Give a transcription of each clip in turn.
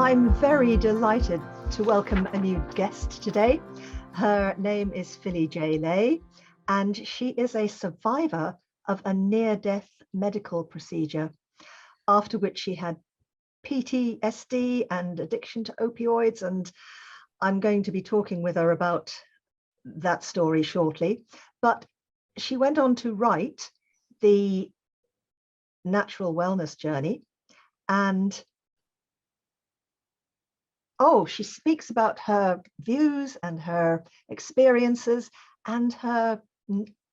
I'm very delighted to welcome a new guest today. Her name is Philly J. Lay, and she is a survivor of a near-death medical procedure, after which she had PTSD and addiction to opioids, and I'm going to be talking with her about that story shortly. But she went on to write The Natural Wellness Journey, and she speaks about her views and her experiences and her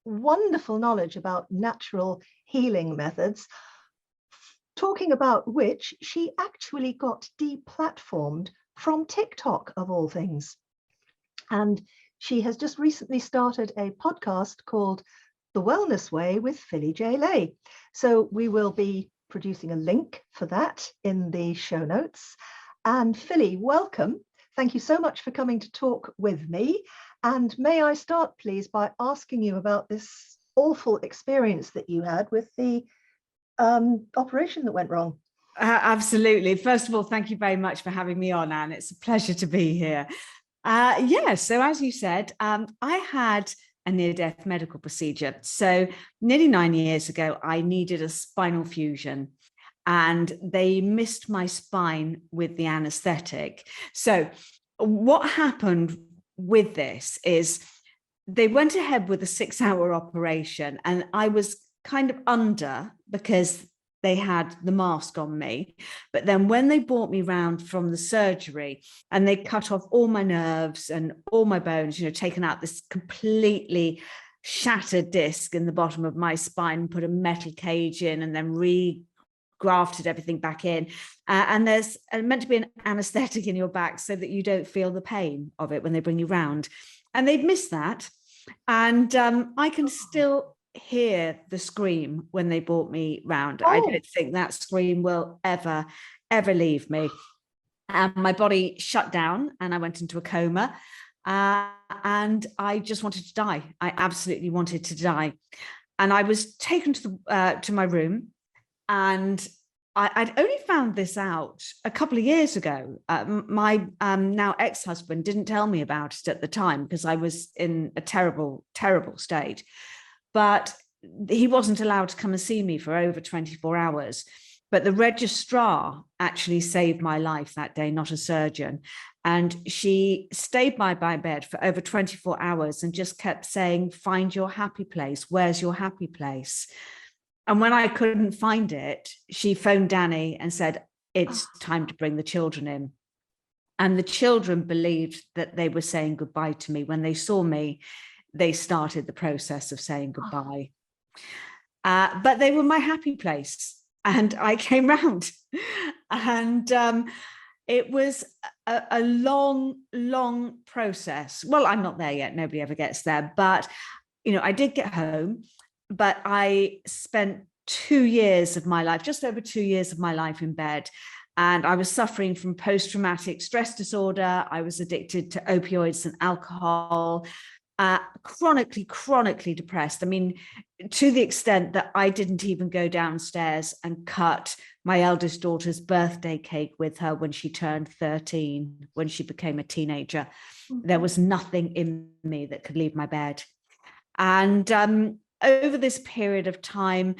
wonderful knowledge about natural healing methods, talking about which she actually got deplatformed from TikTok, of all things. And she has just recently started a podcast called The Wellness Way with Philly J. Lay. So we will be producing a link for that in the show notes. And Philly, welcome. Thank you so much for coming to talk with me. And may I start, please, by asking you about this awful experience that you had with the operation that went wrong? Absolutely. First of all, thank you very much for having me on, Anne. It's a pleasure to be here. So as you said, I had a near-death medical procedure. So nearly 9 years ago, I needed a spinal fusion, and they missed my spine with the anesthetic. So what happened with this is they went ahead with a 6-hour operation, and I was kind of under because they had the mask on me. But then when they brought me round from the surgery and they cut off all my nerves and all my bones, taken out this completely shattered disc in the bottom of my spine, put a metal cage in, and then grafted everything back in, and there's meant to be an anesthetic in your back so that you don't feel the pain of it when they bring you round, and they'd missed that. And I can still hear the scream when they brought me round. I don't think that scream will ever leave me. And my body shut down and I went into a coma, and I just wanted to die. I absolutely wanted to die. And I was taken to my room. And I'd only found this out a couple of years ago. My now ex-husband didn't tell me about it at the time because I was in a terrible, terrible state. But he wasn't allowed to come and see me for over 24 hours. But the registrar actually saved my life that day, not a surgeon. And she stayed by my bed for over 24 hours and just kept saying, "Find your happy place. Where's your happy place?" And when I couldn't find it, she phoned Danny and said, "It's time to bring the children in." And the children believed that they were saying goodbye to me. When they saw me, they started the process of saying goodbye. But they were my happy place. And I came round. And it was a long, long process. Well, I'm not there yet. Nobody ever gets there. But, I did get home. But I spent 2 years of my life, just over 2 years of my life in bed. And I was suffering from post-traumatic stress disorder. I was addicted to opioids and alcohol, chronically depressed. I mean, to the extent that I didn't even go downstairs and cut my eldest daughter's birthday cake with her when she turned 13, when she became a teenager. There was nothing in me that could leave my bed. And over this period of time,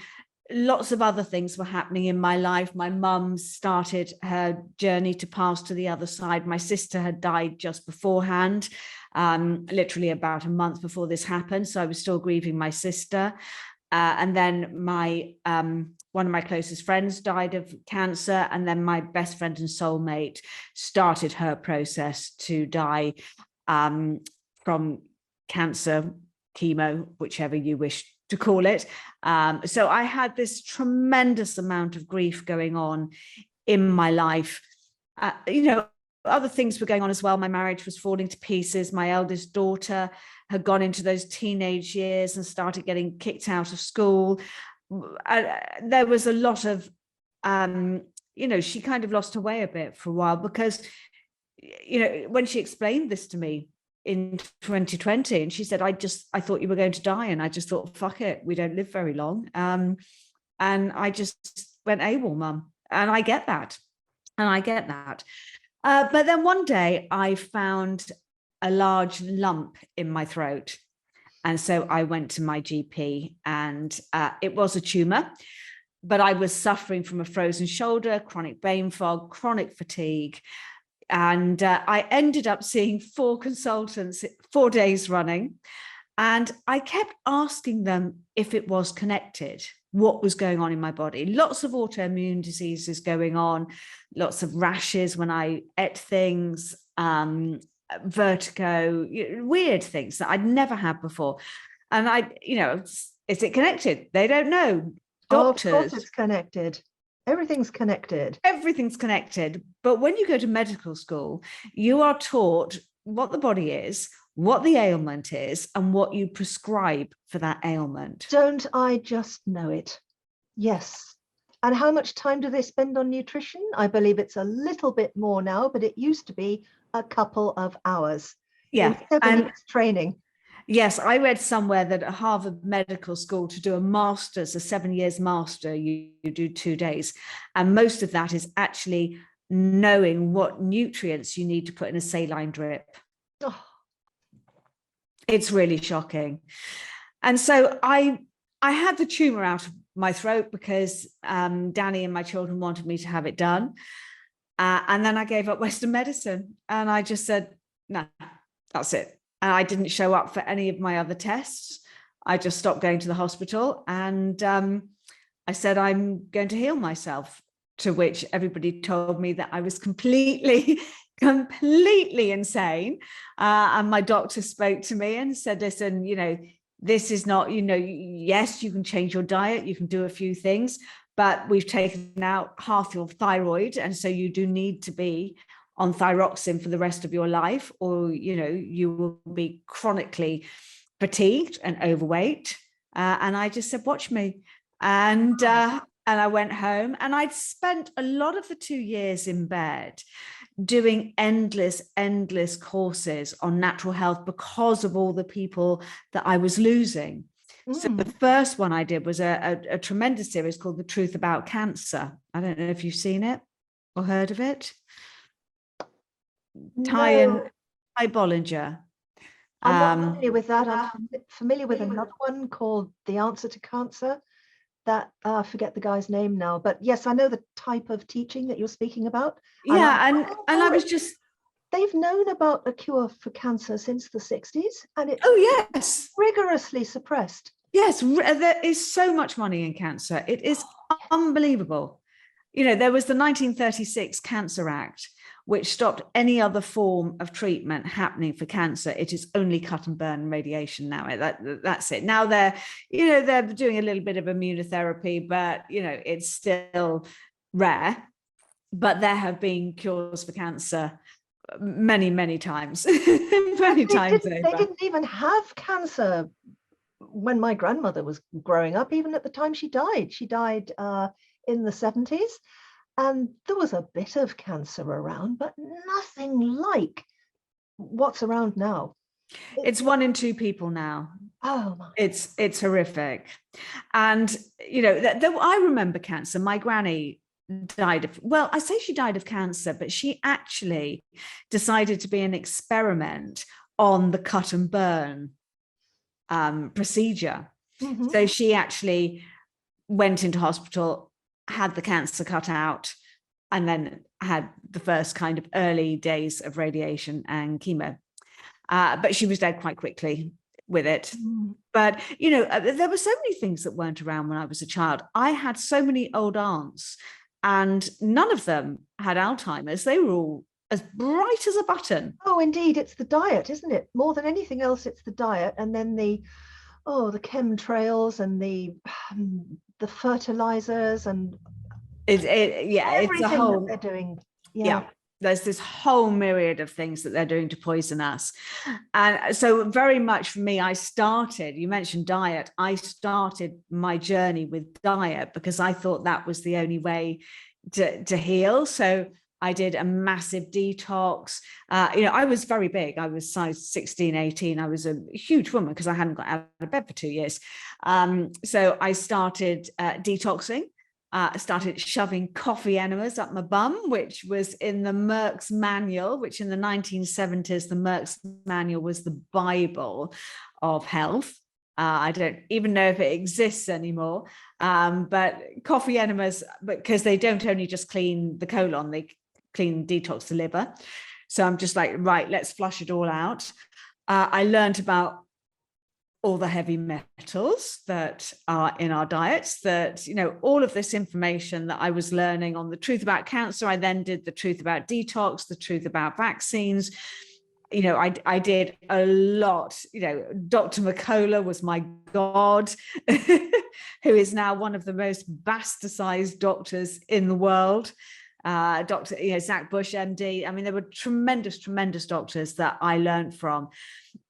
lots of other things were happening in my life. My mum started her journey to pass to the other side. My sister had died just beforehand, literally about a month before this happened. So I was still grieving my sister. And then one of my closest friends died of cancer. And then my best friend and soulmate started her process to die from cancer, chemo, whichever you wish to call it. So I had this tremendous amount of grief going on in my life. Other things were going on as well. My marriage was falling to pieces. My eldest daughter had gone into those teenage years and started getting kicked out of school. There was a lot of, she kind of lost her way a bit for a while because, when she explained this to me in 2020, and she said, I thought you were going to die, and I just thought, fuck it, we don't live very long. And I just went AWOL, Mum, and I get that. And I get that. But then one day I found a large lump in my throat. And so I went to my GP, and it was a tumor, but I was suffering from a frozen shoulder, chronic brain fog, chronic fatigue. And I ended up seeing 4 consultants 4 days running. And I kept asking them if it was connected, what was going on in my body. Lots of autoimmune diseases going on, lots of rashes when I ate things, vertigo, weird things that I'd never had before. And is it connected? They don't know. Doctors. Of course it's connected. Everything's connected. Everything's connected. But when you go to medical school, you are taught what the body is, what the ailment is, and what you prescribe for that ailment. Don't I just know it? Yes. And how much time do they spend on nutrition? I believe it's a little bit more now, but it used to be a couple of hours. Yeah. And training. Yes, I read somewhere that at Harvard Medical School, to do a master's, a 7 years master, you do 2 days. And most of that is actually knowing what nutrients you need to put in a saline drip. Oh. It's really shocking. And so I had the tumor out of my throat because Danny and my children wanted me to have it done. And then I gave up Western medicine, and I just said, no, that's it. And I didn't show up for any of my other tests. I just stopped going to the hospital, and I said, I'm going to heal myself, to which everybody told me that I was completely insane. And my doctor spoke to me and said, listen, this is not, yes, you can change your diet, you can do a few things, but we've taken out half your thyroid. And so you do need to be on thyroxine for the rest of your life, or, you will be chronically fatigued and overweight. And I just said, watch me. And I went home, and I'd spent a lot of the 2 years in bed doing endless courses on natural health because of all the people that I was losing. So the first one I did was a tremendous series called The Truth About Cancer. I don't know if you've seen it or heard of it. No. Ty Bollinger. I'm not familiar with that. I'm familiar with another one called The Answer to Cancer. That I forget the guy's name now, but yes, I know the type of teaching that you're speaking about. Yeah, and I was just... They've known about a cure for cancer since the 60s, and it's yes, rigorously suppressed. Yes, there is so much money in cancer. It is unbelievable. There was the 1936 Cancer Act, which stopped any other form of treatment happening for cancer. It is only cut and burn radiation now. That's it. Now they're doing a little bit of immunotherapy, but it's still rare. But there have been cures for cancer many times, many times over. They didn't even have cancer when my grandmother was growing up, even at the time she died. She died in the 70s. And there was a bit of cancer around, but nothing like what's around now. It's 1 in 2 people now. Oh my! It's horrific. And I remember cancer. My granny died of, well, I say she died of cancer, but she actually decided to be an experiment on the cut and burn procedure. Mm-hmm. So she actually went into hospital, had the cancer cut out, and then had the first kind of early days of radiation and chemo. But she was dead quite quickly with it. But, there were so many things that weren't around when I was a child. I had so many old aunts, and none of them had Alzheimer's. They were all as bright as a button. Oh, indeed. It's the diet, isn't it? More than anything else, it's the diet. And then the chemtrails and the fertilizers and it's a whole, they're doing. Yeah, there's this whole myriad of things that they're doing to poison us. And so very much for me, you mentioned diet, I started my journey with diet because I thought that was the only way to heal. So I did a massive detox. I was very big. I was size 16, 18. I was a huge woman because I hadn't got out of bed for 2 years. So I started detoxing. started shoving coffee enemas up my bum, which was in the Merck's manual, which in the 1970s, the Merck's manual was the Bible of health. I don't even know if it exists anymore, but coffee enemas, because they don't only just clean the colon, they clean, detox the liver. So I'm just like, right, let's flush it all out. I learned about all the heavy metals that are in our diets, that, you know, all of this information that I was learning on the truth about cancer. I then did the truth about detox, the truth about vaccines. You know, I did a lot. You know, Dr. McCullough was my god, who is now one of the most bastardized doctors in the world. Dr. Zach Bush, MD. I mean, there were tremendous doctors that I learned from.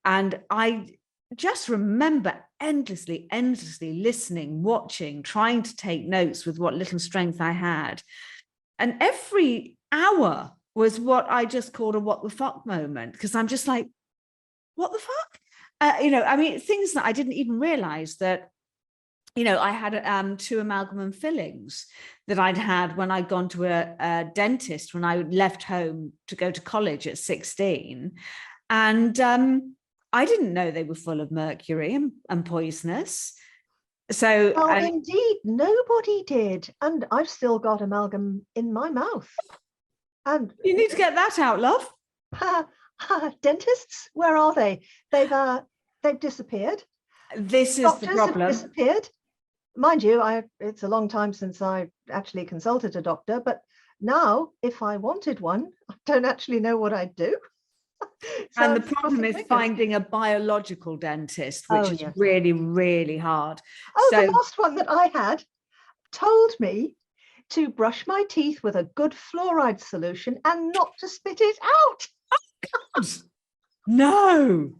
And I just remember endlessly listening, watching, trying to take notes with what little strength I had. And every hour was what I just called a what the fuck moment, because I'm just like, what the fuck? I mean, things that I didn't even realize that, I had 2 amalgam fillings that I'd had when I'd gone to a dentist when I left home to go to college at 16. And I didn't know they were full of mercury and poisonous. So, indeed, nobody did. And I've still got amalgam in my mouth. And you need to get that out, love. Dentists, where are they? They've disappeared. This is Doctors the problem. Have disappeared. Mind you, it's a long time since I actually consulted a doctor, but now if I wanted one, I don't actually know what I'd do. So and the problem is finding a biological dentist, which is really, really hard. The last one that I had told me to brush my teeth with a good fluoride solution and not to spit it out. Oh, God. No.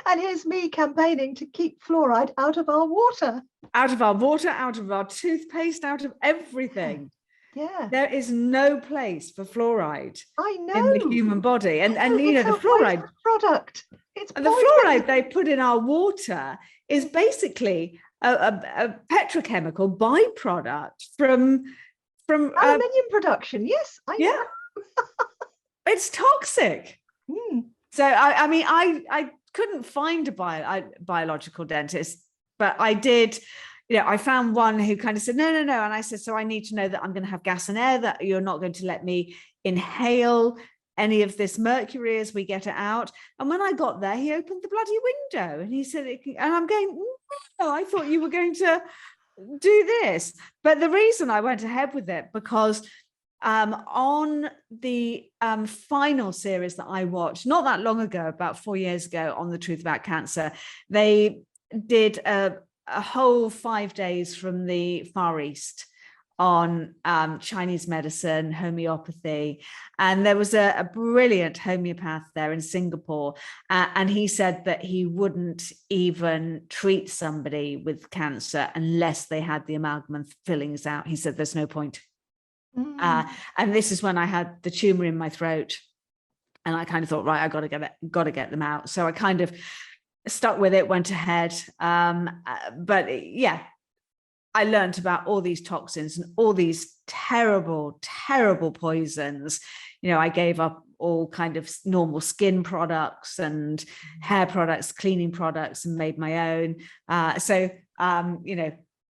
And here's me campaigning to keep fluoride out of our water. Out of our water, out of our toothpaste, out of everything. Yeah. There is no place for fluoride in the human body. And the fluoride product. It's the fluoride they put in our water is basically a petrochemical byproduct from aluminium production. Yes, I know. It's toxic. So I couldn't find a biological dentist, but I did. I found one who kind of said, no. And I said, so I need to know that I'm going to have gas and air, that you're not going to let me inhale any of this mercury as we get it out. And when I got there, he opened the bloody window and he said, and I'm going, no, I thought you were going to do this. But the reason I went ahead with it, because on the final series that I watched not that long ago, about 4 years ago, on the truth about cancer, they did a whole 5 days from the Far East on Chinese medicine, homeopathy. And there was a brilliant homeopath there in Singapore. And he said that he wouldn't even treat somebody with cancer unless they had the amalgam fillings out. He said, there's no point. And this is when I had the tumor in my throat. And I kind of thought, right, I got to get them out. So I kind of stuck with it, went ahead. But yeah, I learned about all these toxins and all these terrible, terrible poisons. I gave up all kind of normal skin products and hair products, cleaning products, and made my own.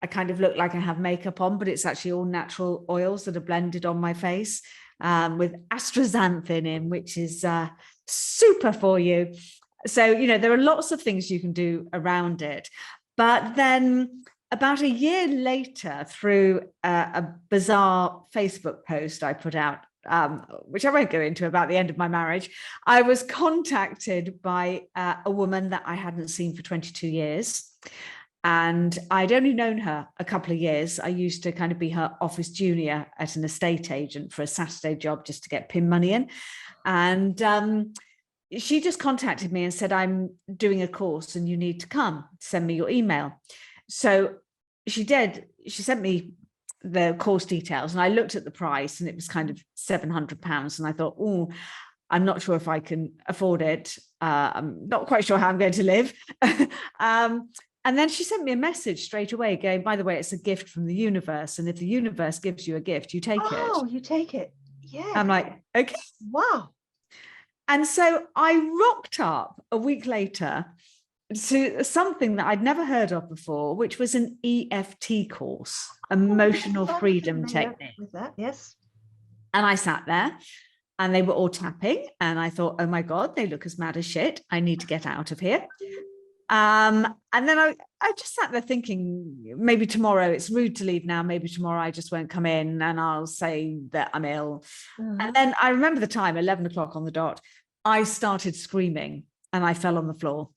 I kind of look like I have makeup on, but it's actually all natural oils that are blended on my face with astaxanthin in, which is super for you. So, there are lots of things you can do around it. But then about a year later, through a bizarre Facebook post I put out, which I won't go into, about the end of my marriage, I was contacted by a woman that I hadn't seen for 22 years. And I'd only known her a couple of years. I used to kind of be her office junior at an estate agent for a Saturday job just to get PIN money in. And she just contacted me and said, I'm doing a course and you need to come. Send me your email. So she did. She sent me the course details and I looked at the price and it was kind of £700. And I thought, oh, I'm not sure if I can afford it. I'm not quite sure how I'm going to live. And then she sent me a message straight away going, by the way, it's a gift from the universe. And if the universe gives you a gift, you take it. Oh, you take it. Yeah. I'm like, okay. Wow. And so I rocked up a week later to something that I'd never heard of before, which was an EFT course, emotional freedom technique. With that, yes. And I sat there and they were all tapping. And I thought, oh my God, they look as mad as shit. I need to get out of here. And then I just sat there thinking, maybe tomorrow, it's rude to leave now. Maybe tomorrow I just won't come in and I'll say that I'm ill. And then I remember the time, 11 o'clock on the dot, I started screaming and I fell on the floor.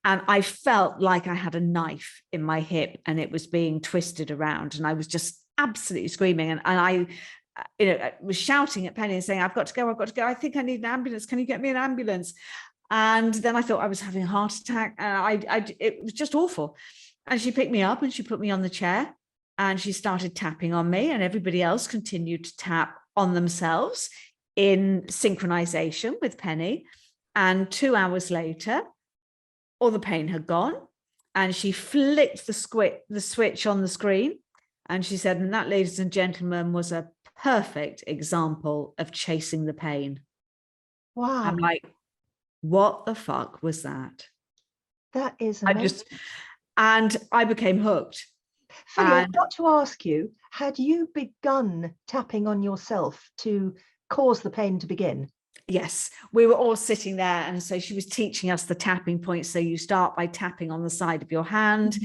And I felt like I had a knife in my hip and it was being twisted around. And I was just absolutely screaming. And I was shouting at Penny and saying, I've got to go. I think I need an ambulance. Can you get me an ambulance? And then I thought I was having a heart attack. And it was just awful. And she picked me up and she put me on the chair and she started tapping on me, and everybody else continued to tap on themselves in synchronization with Penny. And 2 hours later, all the pain had gone, and she flicked the switch on the screen. And she said, and that, ladies and gentlemen, was a perfect example of chasing the pain. Wow. I'm like, what the fuck was that? That is amazing. And I became hooked. Philly, I've got to ask you, had you begun tapping on yourself to cause the pain to begin? Yes, we were all sitting there. And so she was teaching us the tapping points. So you start by tapping on the side of your hand,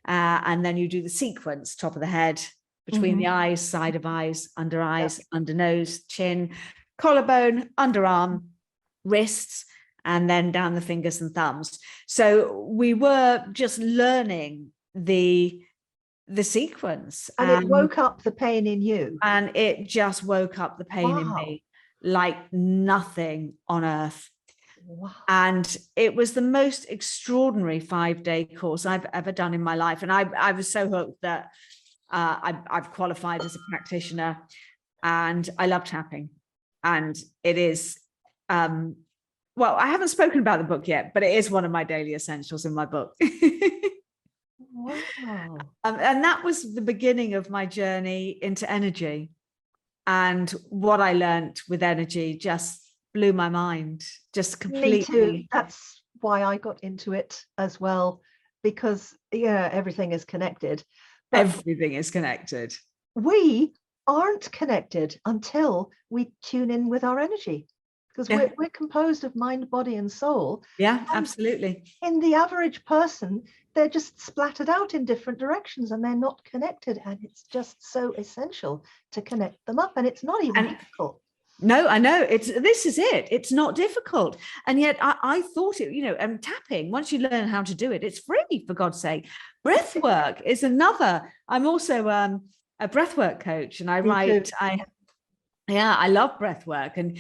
and then you do the sequence: top of the head, between the eyes, side of eyes, under nose, chin, collarbone, underarm, wrists, and then down the fingers and thumbs. So we were just learning the sequence. And it woke up the pain in you. And it just woke up the pain in me like nothing on earth. Wow. And it was the most extraordinary 5-day course I've ever done in my life. And I was so hooked that I've qualified as a practitioner, and I love tapping. And it is, well, I haven't spoken about the book yet, but it is one of my daily essentials in my book. Wow. And that was the beginning of my journey into energy. And what I learned with energy just blew my mind, just completely. Me too. That's why I got into it as well, because everything is connected. But everything is connected. We aren't connected until we tune in with our energy, because we're composed of mind, body, and soul. Yeah, absolutely. In the average person, they're just splattered out in different directions and they're not connected. And it's just so essential to connect them up. And it's not even difficult. No, I know. This is it. It's not difficult. And yet I thought it, and tapping, once you learn how to do it, it's free, for God's sake. Breath work is another. I'm also a breathwork coach, and I write, I love breath work. And,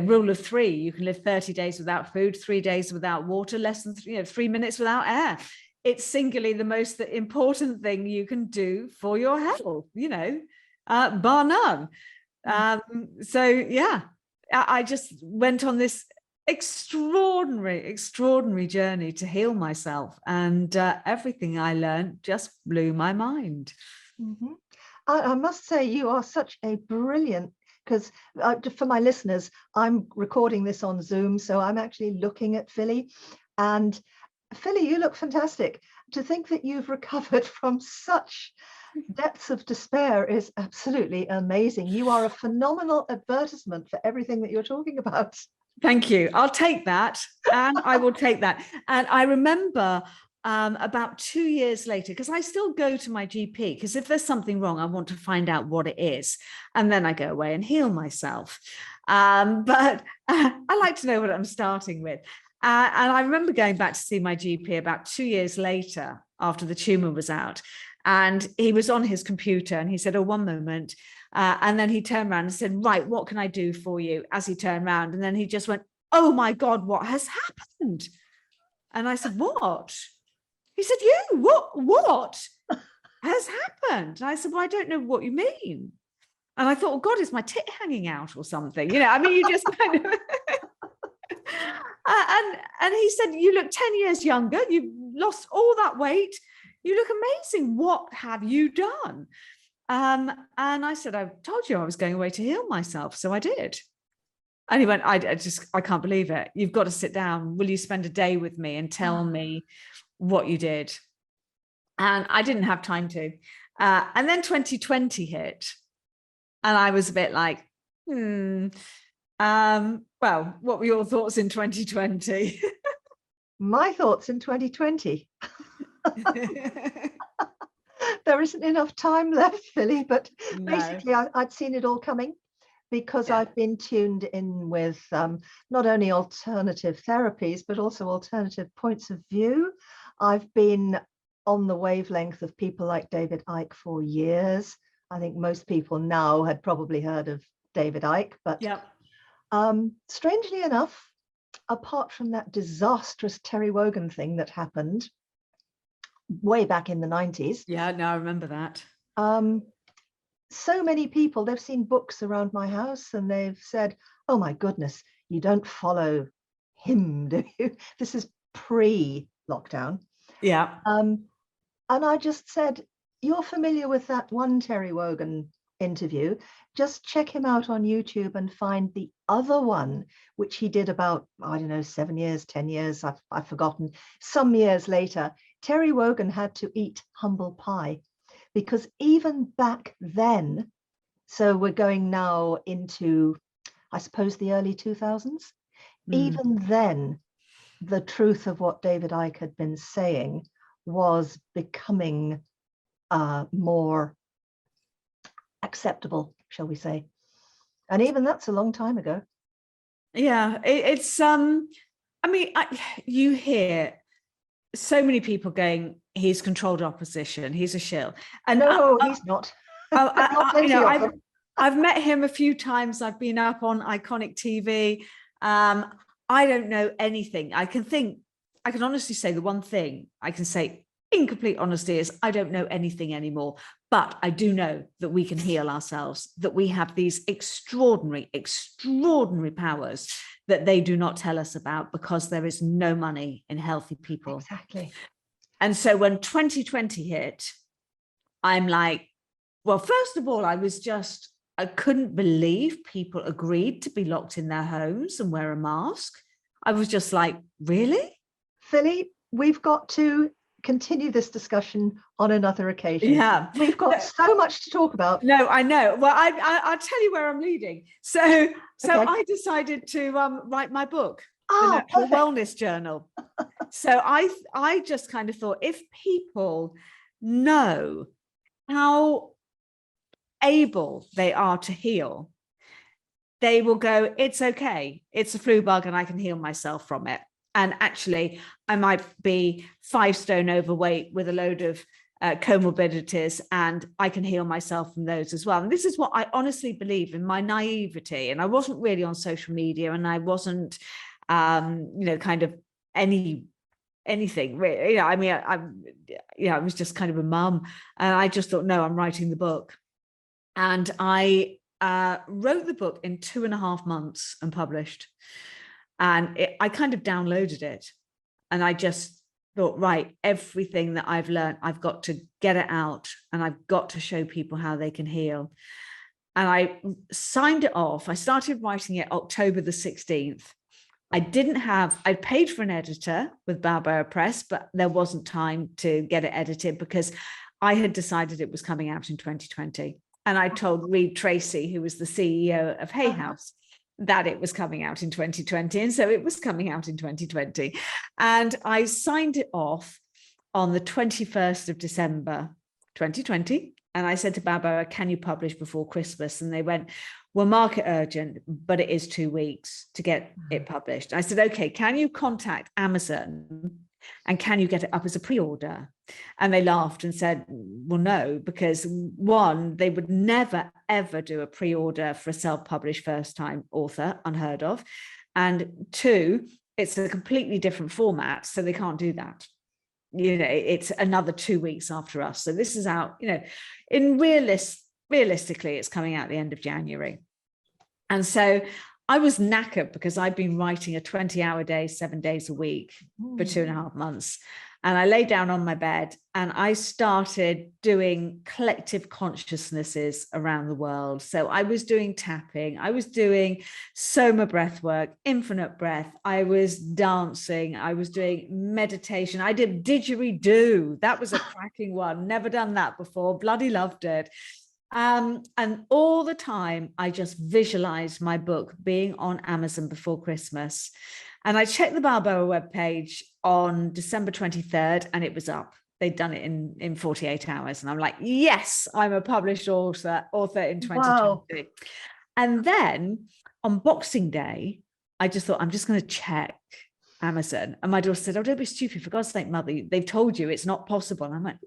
rule of 3, you can live 30 days without food, 3 days without water, less than 3 minutes without air. It's singularly the most important thing you can do for your health, bar none. I just went on this extraordinary journey to heal myself. And everything I learned just blew my mind. Mm-hmm. I must say, you are such a brilliant, because for my listeners, I'm recording this on Zoom, so I'm actually looking at Philly. And Philly, you look fantastic. To think that you've recovered from such depths of despair is absolutely amazing. You are a phenomenal advertisement for everything that you're talking about. Thank you. I'll take that. And I will take that. And I remember about 2 years later, because I still go to my GP, because if there's something wrong, I want to find out what it is. And then I go away and heal myself. But I like to know what I'm starting with. And I remember going back to see my GP about 2 years later, after the tumor was out. And he was on his computer and he said, oh, one moment. And then he turned around and said, right, what can I do for you? As he turned around, and then he just went, oh my God, what has happened? And I said, what? He said, what has happened? And I said, well, I don't know what you mean. And I thought, oh God, is my tit hanging out or something? You just kind of... and he said, you look 10 years younger. You've lost all that weight. You look amazing. What have you done? And I said, I told you I was going away to heal myself. So I did. And he went, I can't believe it. You've got to sit down. Will you spend a day with me and tell me what you did? And I didn't have time to. And then 2020 hit. And I was a bit like, well, what were your thoughts in 2020? My thoughts in 2020. There isn't enough time left, Philly, but No. basically I'd seen it all coming, because I've been tuned in with not only alternative therapies, but also alternative points of view. I've been on the wavelength of people like David Icke for years. I think most people now had probably heard of David Icke, but strangely enough, apart from that disastrous Terry Wogan thing that happened way back in the 90s. Yeah, no, I remember that. So many people, they've seen books around my house and they've said, oh my goodness, you don't follow him, do you? This is pre-lockdown. Yeah. And I just said, you're familiar with that one Terry Wogan interview, just check him out on YouTube and find the other one, which he did about, I don't know, 7 years, 10 years, I've forgotten. Some years later, Terry Wogan had to eat humble pie, because even back then, so we're going now into, I suppose, the early 2000s, even then, the truth of what David Icke had been saying was becoming more acceptable, shall we say. And even that's a long time ago. Yeah, it's I mean, you hear so many people going, he's controlled opposition, he's a shill. And no, he's not. I've met him a few times. I've been up on iconic TV. I don't know anything. I can honestly say the one thing I can say in complete honesty is I don't know anything anymore, but I do know that we can heal ourselves, that we have these extraordinary, extraordinary powers that they do not tell us about, because there is no money in healthy people. Exactly. And so when 2020 hit, I'm like, well, first of all, I couldn't believe people agreed to be locked in their homes and wear a mask. I was just like, really? Philly, we've got to continue this discussion on another occasion. Yeah. We've got so much to talk about. No, I know. Well, I'll tell you where I'm leading. So okay. I decided to write my book, The Natural Wellness Journal. So I just kind of thought, if people know how able they are to heal, they will go, it's okay, it's a flu bug and I can heal myself from it. And actually, I might be 5 stone overweight with a load of comorbidities, and I can heal myself from those as well. And this is what I honestly believe in my naivety. And I wasn't really on social media, and I wasn't, kind of anything really. I mean, I was just kind of a mum, and I just thought, no, I'm writing the book. And I wrote the book in 2.5 months and published. And I kind of downloaded it, and I just thought, right, everything that I've learned, I've got to get it out, and I've got to show people how they can heal. And I signed it off. I started writing it October the 16th. I paid for an editor with Balboa Press, but there wasn't time to get it edited because I had decided it was coming out in 2020. And I told Reed Tracy, who was the CEO of Hay House, that it was coming out in 2020. And so it was coming out in 2020. And I signed it off on the 21st of December, 2020. And I said to Balboa, can you publish before Christmas? And they went, well, mark it urgent, but it is 2 weeks to get it published. I said, okay, can you contact Amazon and can you get it up as a pre-order? And they laughed and said, well, no, because one, they would never, ever do a pre-order for a self-published first-time author, unheard of. And two, it's a completely different format, so they can't do that. It's another 2 weeks after us. So this is out, realistically, it's coming out the end of January. And so I was knackered because I'd been writing a 20-hour day, 7 days a week for 2.5 months. And I lay down on my bed and I started doing collective consciousnesses around the world. So I was doing tapping, I was doing soma breath work, infinite breath, I was dancing, I was doing meditation, I did didgeridoo. That was a cracking one. Never done that before. Bloody loved it. And all the time, I just visualized my book being on Amazon before Christmas. And I checked the Balboa webpage on December 23rd, and it was up. They'd done it in 48 hours. And I'm like, yes, I'm a published author in 2020. Wow. And then on Boxing Day, I just thought, I'm just going to check Amazon. And my daughter said, oh, don't be stupid. For God's sake, Mother, they've told you it's not possible. And I'm like,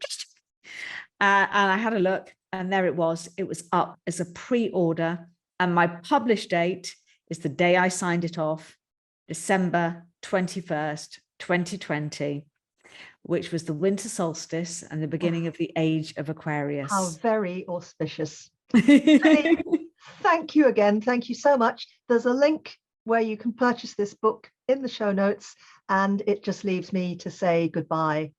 and I had a look, and there it was. It was up as a pre-order. And my published date is the day I signed it off, December 21st, 2020, which was the winter solstice and the beginning of the age of Aquarius. How very auspicious. Thank you again. Thank you so much. There's a link where you can purchase this book in the show notes, and it just leaves me to say goodbye.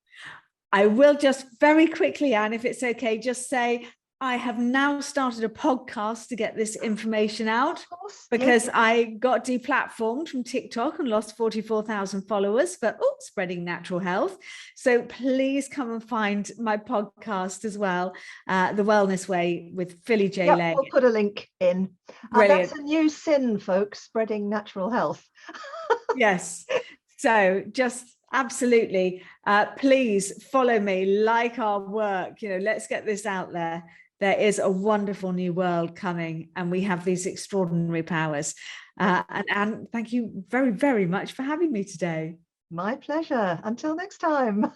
I will just very quickly, Anne, if it's okay, just say I have now started a podcast to get this information out, because yes, I got deplatformed from TikTok and lost 44,000 followers for spreading natural health. So please come and find my podcast as well, The Wellness Way with Philly J. Lay. We'll put a link in. That's a new sin, folks, spreading natural health. Yes. So just absolutely, please follow me, like our work, let's get this out there. There is a wonderful new world coming, and we have these extraordinary powers. And thank you very, very much for having me today. My pleasure. Until next time.